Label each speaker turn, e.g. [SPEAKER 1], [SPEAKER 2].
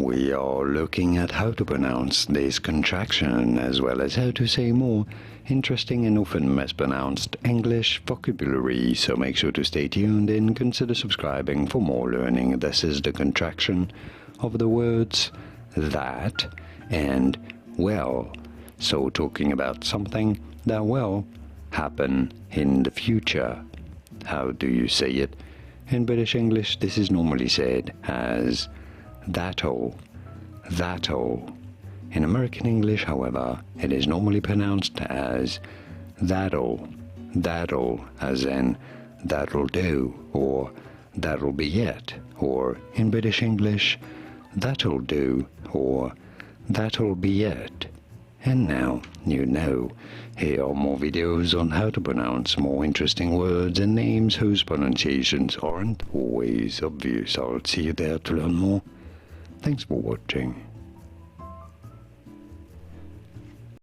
[SPEAKER 1] we are looking at how to pronounce this contraction as well as how to say more interesting and often mispronounced English vocabulary, so make sure to stay tuned and consider subscribing for more learning. This is the contraction of the words that and well. So talking about something that will happen in the future. How do you say it? In British English, this is normally said as that'll, that'll. In American English, however, it is normally pronounced as that'll, that'll, as in that'll do, or that'll be it, or in British English, that'll do, or that'll be it. And now you know. Here are more videos on how to pronounce more interesting words and names whose pronunciations aren't always obvious. I'll see you there to learn more. Thanks for watching.